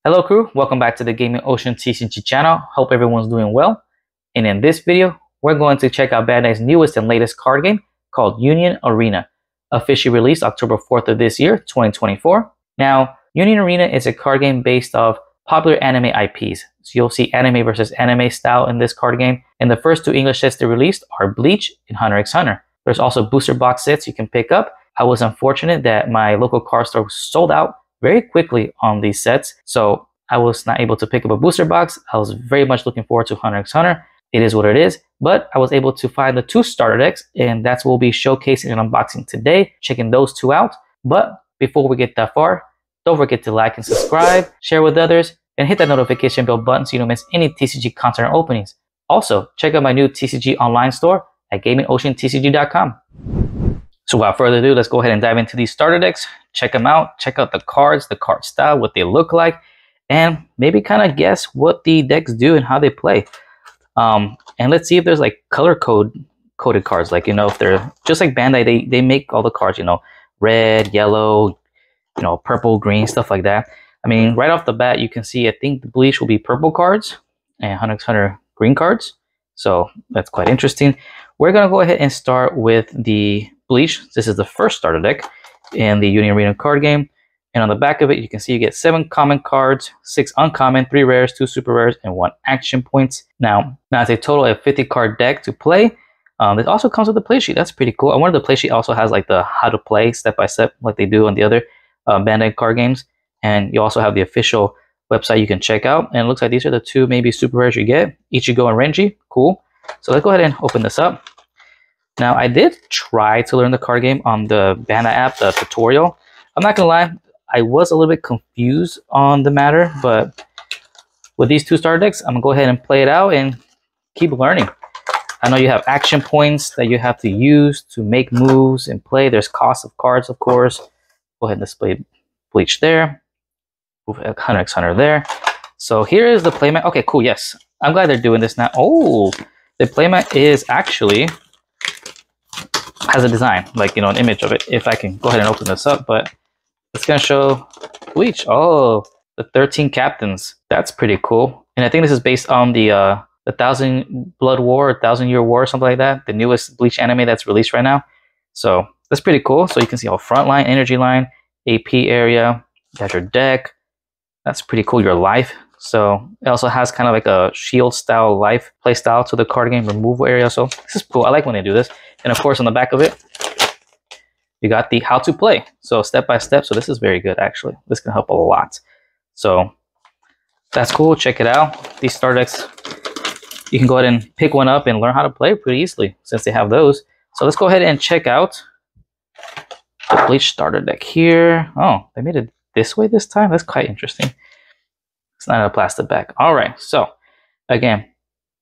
Hello crew, welcome back to the Gaming Ocean TCG channel. Hope everyone's doing well. And in this video, we're going to check out Bandai's newest and latest card game called Union Arena, officially released October 4th of this year, 2024. Now, Union Arena is a card game based off popular anime IPs. So you'll see anime versus anime style in this card game. And the first two English sets they released are Bleach and hunterxhunter. There's also booster box sets you can pick up. I was unfortunate that my local card store was sold out very quickly on these sets, so I was not able to pick up a booster box. I was very much looking forward to hunterxhunter. It is what it is, but I was able to find the two starter decks, and that's what we'll be showcasing and unboxing today, checking those two out. But before we get that far, don't forget to like and subscribe, share with others, and hit that notification bell button so you don't miss any TCG content or openings. Also, check out my new TCG online store at gamingoceantcg.com. So without further ado, let's go ahead and dive into these starter decks. Check them out. Check out the cards, the card style, what they look like, and maybe kind of guess what the decks do and how they play. And let's see if there's like color coded cards. Like, you know, if they're just like Bandai, they make all the cards, you know, red, yellow, you know, purple, green, stuff like that. I mean, right off the bat, you can see, I think the Bleach will be purple cards and hunterxhunter green cards. So that's quite interesting. We're going to go ahead and start with the Bleach. This is the first starter deck in the Union Arena card game. And on the back of it, you can see you get 7 common cards, 6 uncommon, 3 rares, 2 super rares, and 1 action points. Now it's a total of 50 card deck to play. It also comes with a play sheet. That's pretty cool. I wonder if the play sheet also has like the how to play step by step like they do on the other Bandai card games. And you also have the official website you can check out. And it looks like these are the 2 maybe super rares you get. Ichigo and Renji. Cool. So let's go ahead and open this up. Now, I did try to learn the card game on the Bandai app, the tutorial. I'm not going to lie, I was a little bit confused on the matter, but with these 2 starter decks, I'm going to go ahead and play it out and keep learning. I know you have action points that you have to use to make moves and play. There's cost of cards, of course. Go ahead and display Bleach there. hunterxhunter there. So here is the playmat. Okay, cool, yes. I'm glad they're doing this now. Oh, the playmat is actually has a design, like, you know, an image of it. If I can go ahead and open this up, but it's gonna show Bleach. Oh, the 13 captains. That's pretty cool. And I think this is based on the 1,000 Blood War, 1,000 Year War, something like that. The newest Bleach anime that's released right now. So that's pretty cool. So you can see all front line, energy line, AP area. You got your deck. That's pretty cool. Your life. So it also has kind of like a shield style life play style to the card game removal area. So this is cool. I like when they do this. And of course, on the back of it, you got the how to play. So step by step. So this is very good, actually. This can help a lot. So that's cool. Check it out. These starter decks, you can go ahead and pick one up and learn how to play pretty easily since they have those. So let's go ahead and check out the Bleach starter deck here. Oh, they made it this way this time. That's quite interesting. It's not a plastic bag. All right. So again,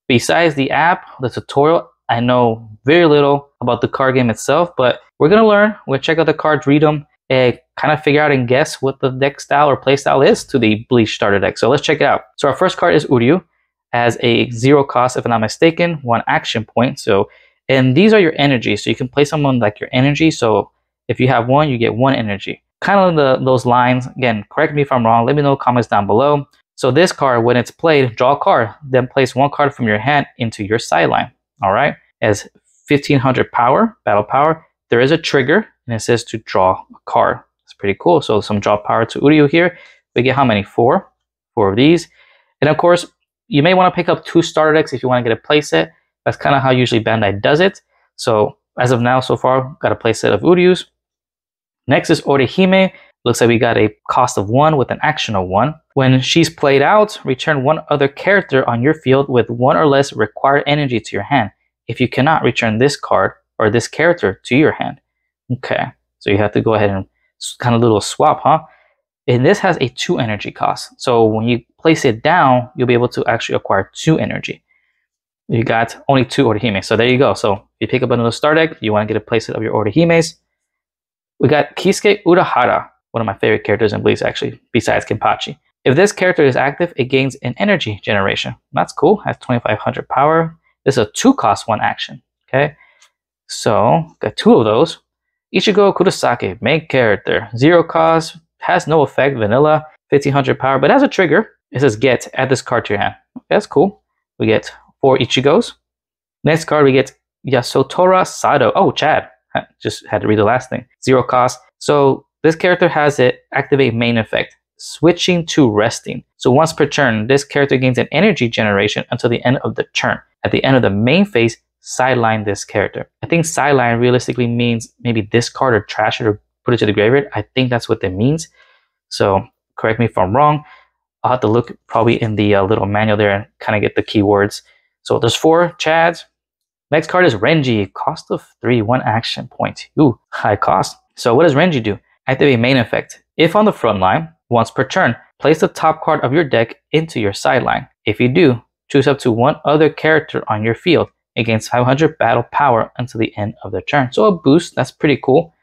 besides the app, the tutorial, I know very little about the card game itself, but we're going to learn. We'll check out the cards, read them, and kind of figure out and guess what the deck style or play style is to the Bleach starter deck. So let's check it out. So our first card is Uryu. Has a 0 cost, if I'm not mistaken, 1 action point. So, and these are your energy. So you can play someone like your energy. So if you have 1, you get 1 energy. Kind of those lines. Again, correct me if I'm wrong. Let me know in the comments down below. So this card, when it's played, draw a card, then place 1 card from your hand into your sideline. All right. As 1500 power, battle power, there is a trigger and it says to draw a card. It's pretty cool. So some draw power to Uryu here. We get how many? 4 of these. And of course, you may want to pick up 2 starter decks if you want to get a play set. That's kind of how usually Bandai does it. So as of now, so far, got a play set of Uryus. Next is Orihime. Looks like we got a cost of 1 with an action of 1. When she's played out, return 1 other character on your field with 1 or less required energy to your hand. If you cannot, return this card or this character to your hand. Okay, so you have to go ahead and kind of little swap, huh? And this has a 2 energy cost. So when you place it down, you'll be able to actually acquire 2 energy. You got only 2 Orihime. So there you go. So if you pick up another star deck, you want to get a playset of your Orihimes. We got Kisuke Urahara, one of my favorite characters in Bleach, actually, besides Kenpachi. If this character is active, it gains an energy generation. That's cool. Has 2500 power. This is a 2 cost 1 action. Okay. So got 2 of those. Ichigo Kurosaki, main character. 0 cost, has no effect, vanilla. 1500 power, but as a trigger, it says get, add this card to your hand. Okay, that's cool. We get 4 Ichigos. Next card, we get Yasutora Sado. Oh, Chad. Just had to read the last thing. 0 cost. So this character has it activate main effect, switching to resting. So once per turn, this character gains an energy generation until the end of the turn. At the end of the main phase, sideline this character. I think sideline realistically means maybe discard or trash it or put it to the graveyard. I think that's what that means. So correct me if I'm wrong. I'll have to look probably in the little manual there and kind of get the keywords. So there's 4 Chads. Next card is Renji. Cost of 3, 1 action point. Ooh, high cost. So what does Renji do? Activate main effect. If on the front line, once per turn, place the top card of your deck into your sideline. If you do, choose up to 1 other character on your field. It gains 500 battle power until the end of the turn. So a boost, that's pretty cool.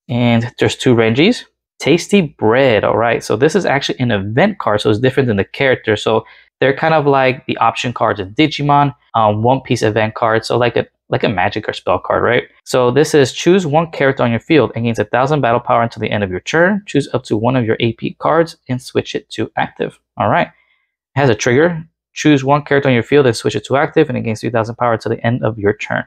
And there's 2 Renjis. Tasty Bread. All right, so this is actually an event card, so it's different than the character. So they're kind of like the option cards in Digimon, One Piece event card, so like a magic or spell card, right? So this is choose 1 character on your field and gains 1000 battle power until the end of your turn. Choose up to 1 of your AP cards and switch it to active. All right, it has a trigger. Choose 1 character on your field and switch it to active, and it gains 3000 power until the end of your turn.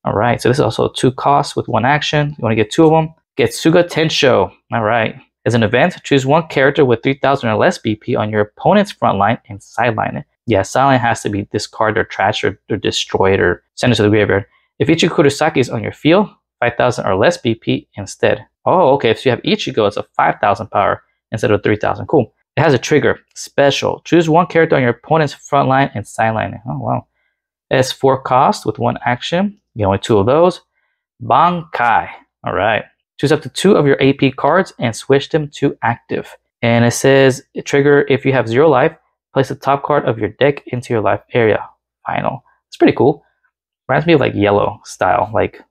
All right, so this is also 2 costs with 1 action. You want to get 2 of them. Get Suga Tensho. All right. As an event, choose 1 character with 3000 or less BP on your opponent's front line and sideline it. Yeah, sideline has to be discarded or trashed or destroyed or sent it to the graveyard. If Ichigo Kurosaki is on your field, 5000 or less BP instead. Oh, okay. If you have Ichigo, it's a 5000 power instead of 3000. Cool. It has a trigger. Special. Choose 1 character on your opponent's front line and sideline it. Oh, wow. It has 4 costs with 1 action. You get only 2 of those. Bankai. All right. Choose up to 2 of your AP cards and switch them to active. And it says, trigger if you have 0 life, place the top card of your deck into your life area. Final. It's pretty cool. Reminds me of like yellow style, like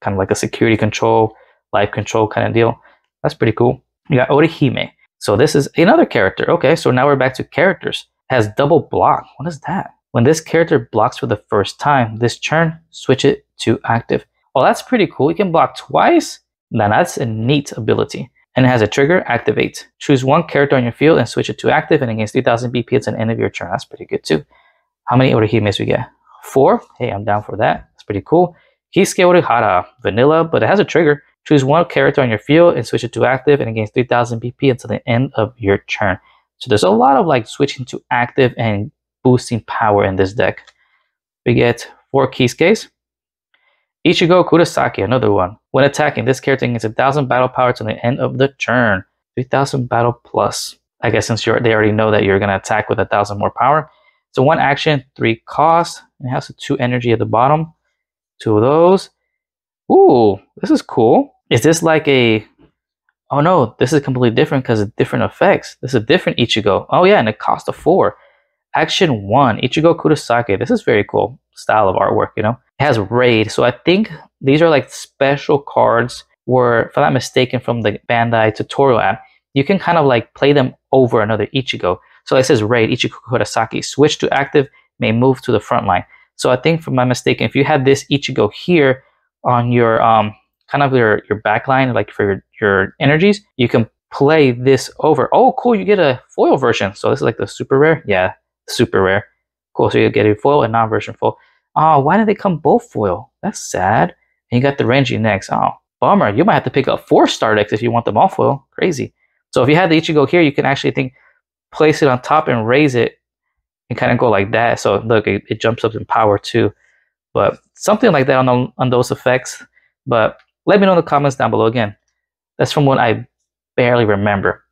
kind of like a security control, life control kind of deal. That's pretty cool. You got Orihime. So this is another character. Okay, so now we're back to characters. It has double block. What is that? When this character blocks for the first time this turn, switch it to active. Oh, that's pretty cool. You can block twice. Now that's a neat ability. And it has a trigger, activate. Choose 1 character on your field and switch it to active, and against 3000 BP at the end of your turn. That's pretty good too. How many Orihimes we get? 4. Hey, I'm down for that. That's pretty cool. Kisuke Orihara, vanilla, but it has a trigger. Choose 1 character on your field and switch it to active, and against 3000 BP until the end of your turn. So there's a lot of like switching to active and boosting power in this deck. We get 4 Kisukes. Ichigo Kurosaki, another one. When attacking, this character gains 1000 battle power to the end of the turn. 3000 battle plus. I guess since they already know that you're going to attack with 1000 more power. So 1 action, 3 cost. It has 2 energy at the bottom. 2 of those. Ooh, this is cool. Is this like a... Oh no, this is completely different because of different effects. This is a different Ichigo. Oh yeah, and it costs 4. Action 1, Ichigo Kurosaki. This is very cool style of artwork, you know. It has raid, so I think these are like special cards where, if I'm not mistaken, from the Bandai tutorial app, you can kind of like play them over another Ichigo. So it says raid, Ichigo Kurosaki, switch to active, may move to the front line. So I think, if I'm not mistaken, if you had this Ichigo here on your kind of your back line, like for your energies, you can play this over. Oh, cool, you get a foil version. So this is like the super rare. Yeah, super rare. Cool, so you get a foil and non-version foil. Oh, why did they come both foil? That's sad. And you got the Renji next. Oh, bummer. You might have to pick up 4 starterdeck if you want them all foil. Crazy. So if you had the Ichigo here, you can actually place it on top and raise it and kind of go like that. So look, it jumps up in power too. But something like that on those effects. But let me know in the comments down below. Again, that's from what I barely remember.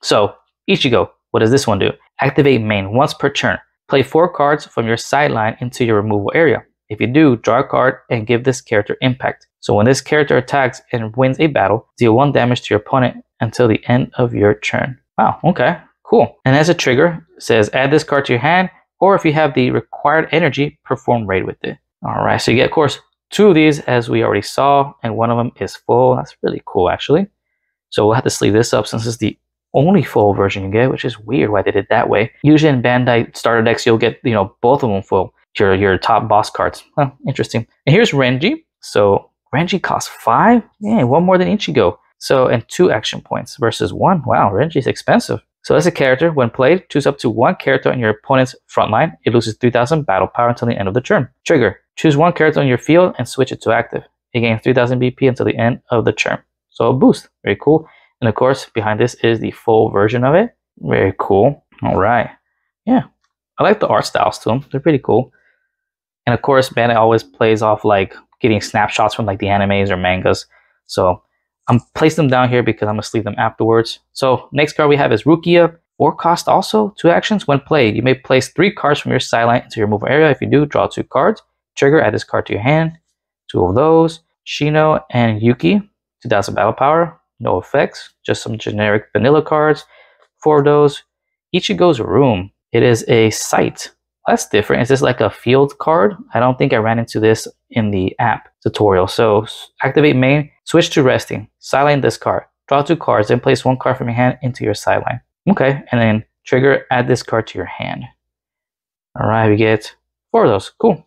So Ichigo, what does this one do? Activate main once per turn. Play 4 cards from your sideline into your removal area. If you do, draw a card and give this character impact. So when this character attacks and wins a battle, deal 1 damage to your opponent until the end of your turn. Wow, okay, cool. And as a trigger, it says add this card to your hand, or if you have the required energy, perform raid with it. All right, so you get, of course, 2 of these as we already saw, and 1 of them is full. That's really cool, actually. So we'll have to sleeve this up since it's the only full version you get, which is weird why they did it that way. Usually in Bandai starter decks, you'll get, you know, both of them full. Your top boss cards. Huh, interesting. And here's Renji. So Renji costs 5. Yeah, 1 more than Ichigo. So, and 2 action points versus 1. Wow, Renji's expensive. So as a character, when played, choose up to 1 character on your opponent's front line. It loses 3,000 battle power until the end of the turn. Trigger. Choose 1 character on your field and switch it to active. It gains 3,000 BP until the end of the turn. So a boost. Very cool. And of course, behind this is the full version of it. Very cool. All right. Yeah. I like the art styles to them. They're pretty cool. And of course, Bandai always plays off like getting snapshots from like the animes or mangas. So I'm placing them down here because I'm going to sleeve them afterwards. So next card we have is Rukia. 4 cost also, 2 actions. When played, you may place 3 cards from your sideline into your removal area. If you do, draw 2 cards. Trigger, add this card to your hand. 2 of those. Shino and Yuki, 2,000 battle power. No effects, just some generic vanilla cards. 4 of those. Ichigo's Room. It is a site. That's different. Is this like a field card? I don't think I ran into this in the app tutorial. So activate main, switch to resting, sideline this card, draw 2 cards, then place 1 card from your hand into your sideline. Okay, and then trigger, add this card to your hand. All right, we get 4 of those. Cool.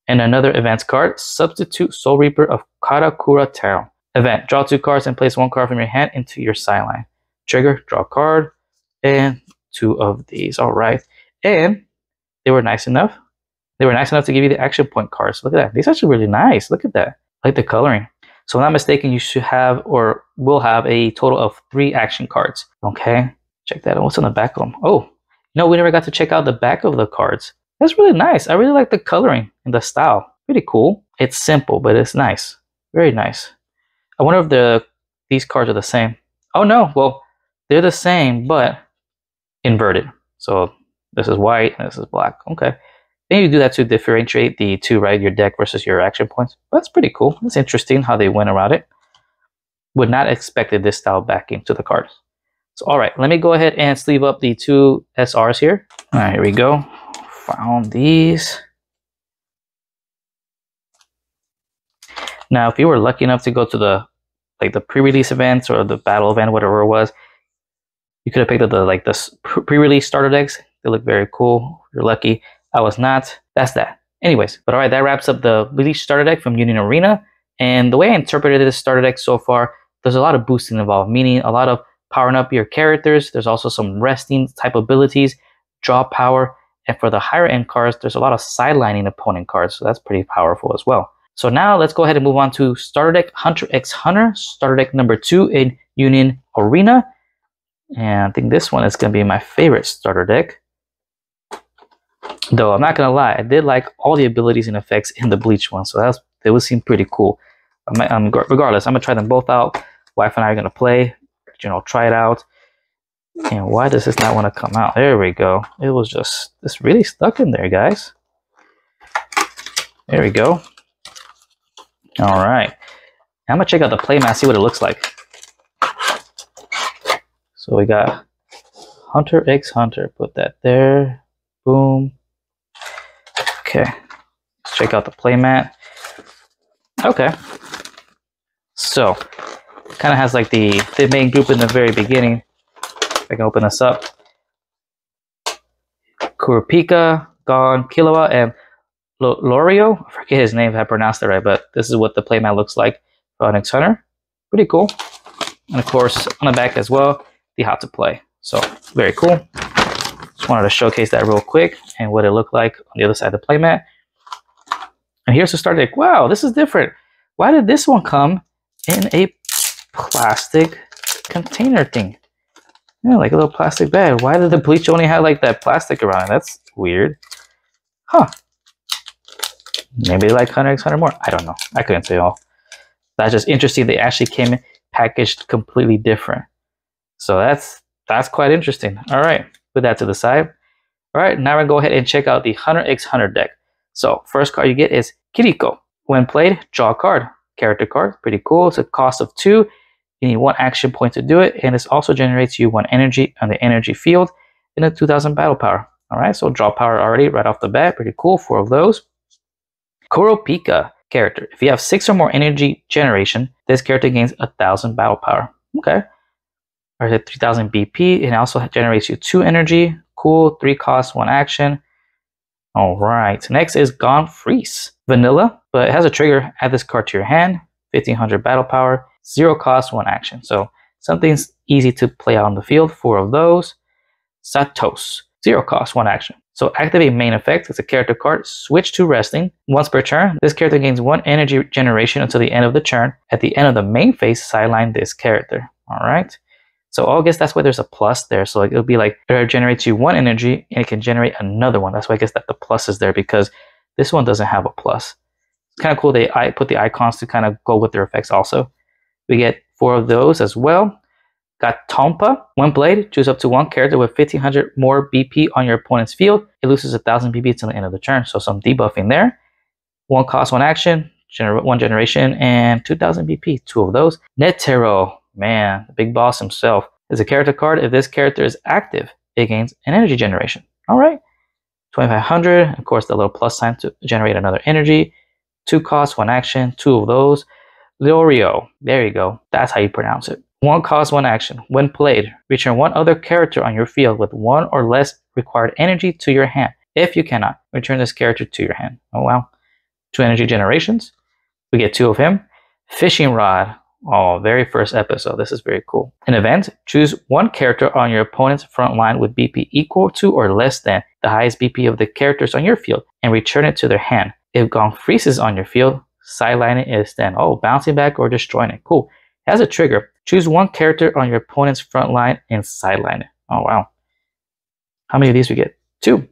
And another events card, substitute Soul Reaper of Karakura Taro. Event, draw 2 cards and place 1 card from your hand into your sideline. Trigger, draw a card, and 2 of these. All right, and they were nice enough. They were nice enough to give you the action point cards. Look at that. These are actually really nice. Look at that. I like the coloring. So if I'm not mistaken, you should have or will have a total of 3 action cards. Okay, check that out. What's on the back of them? Oh, no, we never got to check out the back of the cards. That's really nice. I really like the coloring and the style. Pretty cool. It's simple, but it's nice. Very nice. I wonder if these cards are the same. Oh no, well, they're the same, but inverted. So this is white and this is black. Okay. Then you do that to differentiate the 2, right? Your deck versus your action points. That's pretty cool. It's interesting how they went around it. Would not expected this style backing to the cards. So, all right, let me go ahead and sleeve up the 2 SRs here. All right, here we go. Found these. Now, if you were lucky enough to go to the pre-release events or the battle event, whatever it was, you could have picked up the pre-release starter decks. They look very cool. If you're lucky. I was not. That's that. Anyways, but all right, that wraps up the Bleach starter deck from Union Arena. And the way I interpreted this starter deck so far, there's a lot of boosting involved, meaning a lot of powering up your characters. There's also some resting type abilities, draw power. And for the higher end cards, there's a lot of sidelining opponent cards. So that's pretty powerful as well. So now let's go ahead and move on to starter deck Hunter x Hunter, starter deck number 2 in Union Arena. And I think this one is going to be my favorite starter deck. Though I'm not going to lie, I did like all the abilities and effects in the Bleach one. So they would seem pretty cool. Regardless, I'm going to try them both out. Wife and I are going to play, try it out. And why does this not want to come out? There we go. It was just, this really stuck in there, guys. There we go. All right. I'm going to check out the playmat, see what it looks like. So we got Hunter x Hunter. Put that there. Boom. Okay. Let's check out the playmat. Okay. So, kind of has like the main group in the very beginning. If I can open this up. Kurapika, Gon, Killua, and Lorio. I forget his name if I pronounced it right, but this is what the playmat looks like for Hunter x Hunter. Pretty cool. And of course, on the back as well, the how to play. So, very cool. Just wanted to showcase that real quick and what it looked like on the other side of the playmat. And here's the starter deck. Wow, this is different. Why did this one come in a plastic container thing? Yeah, like a little plastic bag. Why did the Bleach only have like that plastic around it? That's weird. Huh. Maybe they like Hunter x Hunter more. I don't know. I couldn't say all. That's just interesting. They actually came in packaged completely different. So that's quite interesting. All right. Put that to the side. All right, now we're going to go ahead and check out the Hunter x Hunter deck. So first card you get is Kiriko. When played, draw a card. Character card. Pretty cool. It's a cost of 2. You need 1 action point to do it. And this also generates you 1 energy on the energy field and a 2,000 battle power. All right, so draw power already right off the bat. Pretty cool. 4 of those. Kurapika character. If you have 6 or more energy generation, this character gains 1,000 battle power. Okay. Or 3,000 BP, and also generates you 2 energy. Cool. 3 costs, 1 action. All right. Next is Gone Freeze. Vanilla, but it has a trigger. Add this card to your hand. 1,500 battle power. 0 cost, 1 action. So something's easy to play out on the field. 4 of those. Satos, 0 cost, 1 action. So activate main effect. It's a character card. Switch to wrestling. Once per turn, this character gains 1 energy generation until the end of the turn. At the end of the main phase, sideline this character. All right. So I guess that's why there's a plus there. So like it'll be like it generates you 1 energy and it can generate another one. That's why I guess that the plus is there, because this one doesn't have a plus. It's kind of cool. They put the icons to kind of go with their effects also. We get 4 of those as well. Got Tompa. When played, choose up to 1 character with 1500 more BP on your opponent's field. It loses 1000 BP until the end of the turn. So some debuffing there. 1 cost, 1 action. 1 generation and 2000 BP. 2 of those. Netero. Man, the big boss himself. Is a character card. If this character is active, it gains an energy generation. All right. 2500. Of course, the little plus sign to generate another energy. 2 costs, 1 action. 2 of those. Leorio. There you go. That's how you pronounce it. 1 cost, 1 action. When played, return 1 other character on your field with 1 or less required energy to your hand. If you cannot, return this character to your hand. Oh, wow. 2 energy generations. We get 2 of him. Fishing Rod. Oh, very first episode. This is very cool. An event, choose 1 character on your opponent's front line with BP equal to or less than the highest BP of the characters on your field and return it to their hand. If Gong freezes on your field, sideline it instead. Oh, bouncing back or destroying it. Cool. It has a trigger. Choose 1 character on your opponent's front line and sideline it. Oh, wow. How many of these we get? 2.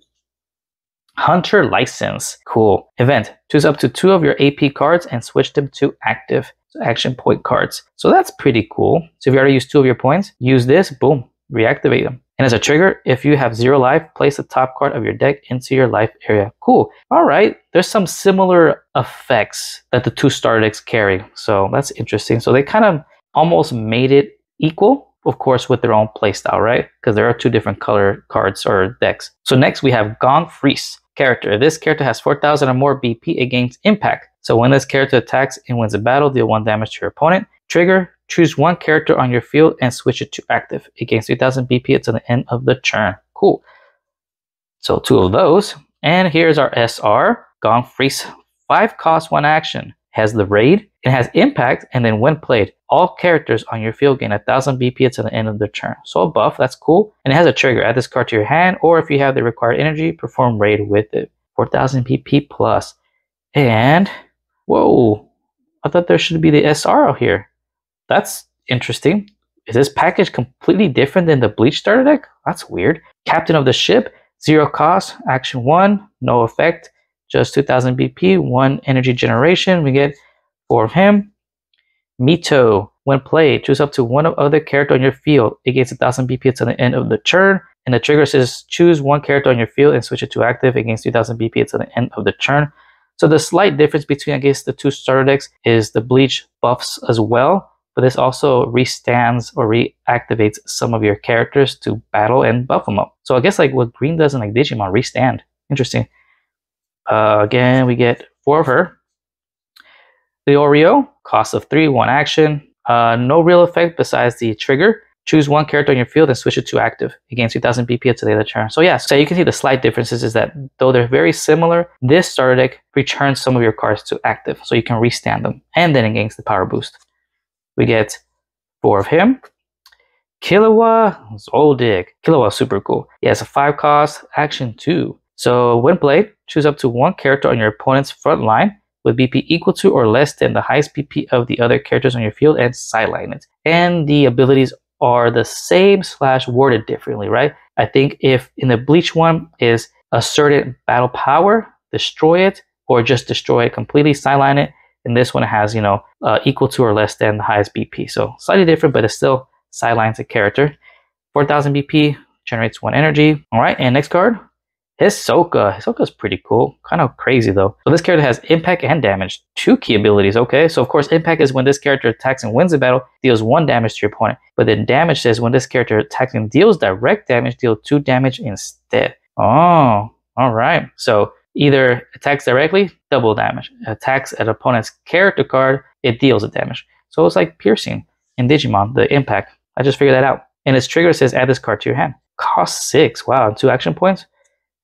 Hunter License. Cool. Event. Choose up to 2 of your AP cards and switch them to active. So action point cards. So that's pretty cool. So if you already used 2 of your points, use this, boom, reactivate them. And as a trigger, if you have 0 life, place the top card of your deck into your life area. Cool. All right. There's some similar effects that the 2 starter decks carry. So that's interesting. So they kind of almost made it equal, of course, with their own playstyle, right? Because there are 2 different color cards or decks. So next we have Gong Freeze character. If this character has 4000 or more BP, it gains impact. So when this character attacks and wins a battle, deal 1 damage to your opponent. Trigger, choose 1 character on your field and switch it to active. It gains 3000 BP until the end of the turn. Cool. So 2 of those. And here's our SR, Gong Freeze. 5 cost, 1 action. Has the raid, it has impact, and then when played, all characters on your field gain 1000 BP until the end of the turn. So a buff, that's cool. And it has a trigger. Add this card to your hand, or if you have the required energy, perform raid with it. 4000 BP plus. And, whoa, I thought there should be the SR out here. That's interesting. Is this package completely different than the Bleach starter deck? That's weird. Captain of the ship, 0 cost, action 1, no effect. Just 2000 BP, 1 energy generation. We get 4 of him. Mito. When played, choose up to 1 other character on your field. It gains 1000 BP until the end of the turn. And the trigger says choose 1 character on your field and switch it to active. It gains 3000 BP until the end of the turn. So the slight difference between, I guess, the 2 starter decks is the Bleach buffs as well. But this also restands or reactivates some of your characters to battle and buff them up. So I guess like what green does in like Digimon, restand. Interesting. Again, we get 4 of her. The Oreo, cost of 3, 1 action. No real effect besides the trigger. Choose 1 character on your field and switch it to active. It gains 3000 BP until the end of the turn. So yeah, so you can see the slight differences is that though they're very similar, this starter deck returns some of your cards to active. So you can restand them. And then it gains the power boost. We get 4 of him. Killua Zoldyck. Killua super cool. He has a 5 cost, action 2. So when played, choose up to 1 character on your opponent's front line with BP equal to or less than the highest BP of the other characters on your field and sideline it. And the abilities are the same / worded differently, right? I think if in the Bleach one is asserted battle power, destroy it, or just destroy it completely, sideline it. And this one has, you know, equal to or less than the highest BP. So slightly different, but it still sidelines a character. 4000 BP, generates 1 energy. All right, and next card. Hisoka. Hisoka's pretty cool. Kind of crazy though. So this character has impact and damage. 2 key abilities, okay? So of course, impact is when this character attacks and wins a battle, deals 1 damage to your opponent. But then damage says when this character attacks and deals direct damage, deal 2 damage instead. Oh, all right. So either attacks directly, double damage. Attacks an opponent's character card, it deals the damage. So it's like piercing in Digimon, the impact. I just figured that out. And its trigger says add this card to your hand. Cost 6. Wow, and 2 action points.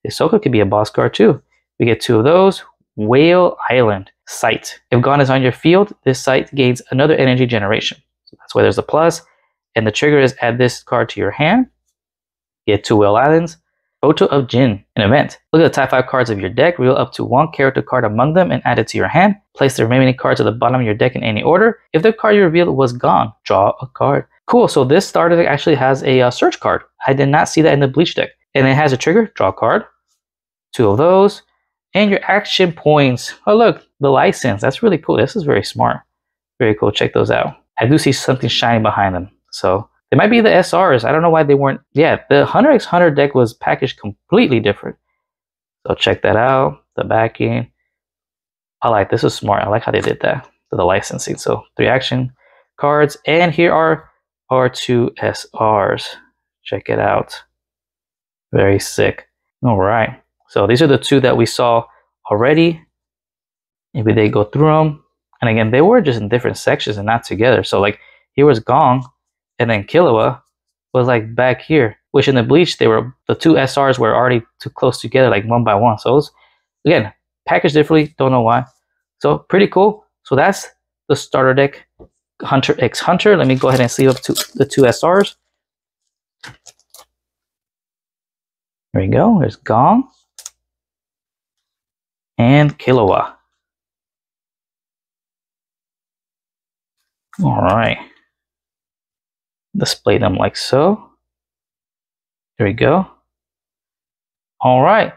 Hisoka could be a boss card too. We get 2 of those. Whale Island. site. If Gone is on your field, this site gains another energy generation. So that's why there's a plus. And the trigger is add this card to your hand. Get 2 Whale Islands. Photo of Jin, an event. Look at the top 5 cards of your deck, reveal up to 1 character card among them and add it to your hand. Place the remaining cards at the bottom of your deck in any order. If the card you revealed was gone, draw a card. Cool, so this starter deck actually has a search card. I did not see that in the Bleach deck. And it has a trigger, draw a card. 2 of those. And your action points. Oh look, the license. That's really cool. This is very smart. Very cool, check those out. I do see something shiny behind them. So they might be the SRs. I don't know why they weren't. Yeah, the hunterxhunter deck was packaged completely different. So check that out. The backing. I like this. Is smart. I like how they did that. For the licensing. So 3 action cards. And here are our 2 SRs. Check it out. Very sick. All right. So these are the 2 that we saw already. Maybe they go through them. And again, they were just in different sections and not together. So like here was Gong. And then Killua was like back here, which in the Bleach, they were the 2 SRs were already too close together, like 1 by 1. So it was, again, packaged differently, don't know why. So pretty cool. So that's the starter deck, hunterxhunter. Let me go ahead and sleeve up the 2 SRs. There we go. There's Gong and Killua. All right. Display them like so. There we go. All right.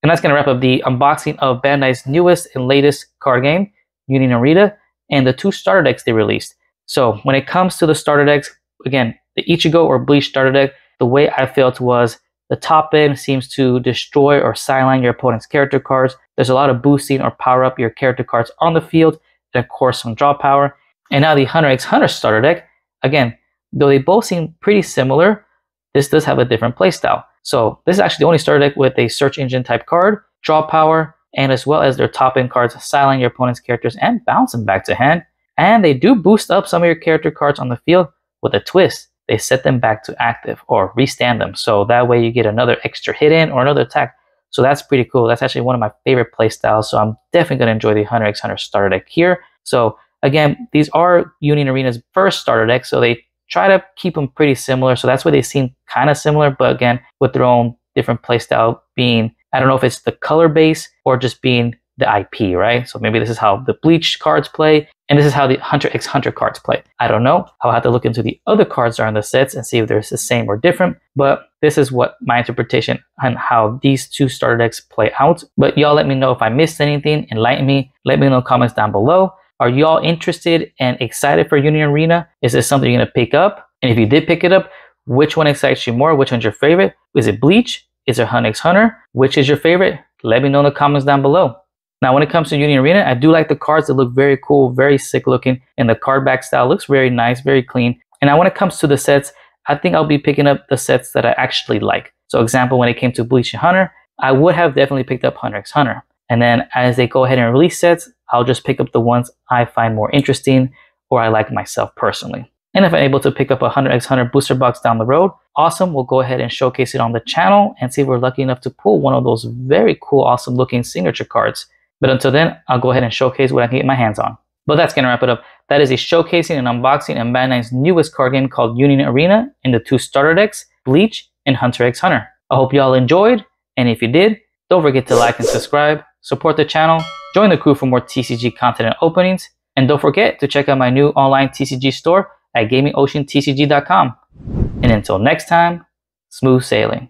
And that's going to wrap up the unboxing of Bandai's newest and latest card game, Union Arena, and the 2 starter decks they released. So when it comes to the starter decks, again, the Ichigo or Bleach starter deck, the way I felt was the top end seems to destroy or sideline your opponent's character cards. There's a lot of boosting or power up your character cards on the field, and of course some draw power. And now the hunterxhunter starter deck, again, though they both seem pretty similar, this does have a different playstyle. So this is actually the only starter deck with a search engine type card, draw power, and as well as their top end cards, sideline your opponent's characters and bounce them back to hand. And they do boost up some of your character cards on the field with a twist. They set them back to active or restand them. So that way you get another extra hit in or another attack. So that's pretty cool. That's actually one of my favorite playstyles. So I'm definitely going to enjoy the hunterxhunter starter deck here. So again, these are Union Arena's first starter deck. So they try to keep them pretty similar. So that's why they seem kind of similar, but again, with their own different playstyle being, I don't know if it's the color base or just being the IP, right? So maybe this is how the Bleach cards play, and this is how the hunterxhunter cards play. I don't know. I'll have to look into the other cards that are in the sets and see if they're the same or different, but this is what my interpretation on how these 2 starter decks play out. But y'all let me know if I missed anything, enlighten me, let me know in the comments down below. Are y'all interested and excited for Union Arena? Is this something you're going to pick up? And if you did pick it up, which one excites you more? Which one's your favorite? Is it Bleach? Is it hunterxhunter? Which is your favorite? Let me know in the comments down below. Now, when it comes to Union Arena, I do like the cards that look very cool, very sick looking, and the card back style looks very nice, very clean. And now when it comes to the sets, I think I'll be picking up the sets that I actually like. So example, when it came to Bleach and Hunter, I would have definitely picked up hunterxhunter. And then as they go ahead and release sets, I'll just pick up the ones I find more interesting or I like myself personally. And if I'm able to pick up a hunterxhunter booster box down the road, awesome. We'll go ahead and showcase it on the channel and see if we're lucky enough to pull one of those very cool, awesome looking signature cards. But until then, I'll go ahead and showcase what I can get my hands on. But that's going to wrap it up. That is a showcasing and unboxing of Bandai's newest card game called Union Arena in the 2 starter decks, Bleach and hunterxhunter. I hope y'all enjoyed. And if you did, don't forget to like and subscribe, support the channel, join the crew for more TCG content and openings, and don't forget to check out my new online TCG store at gamingoceantcg.com. And until next time, smooth sailing.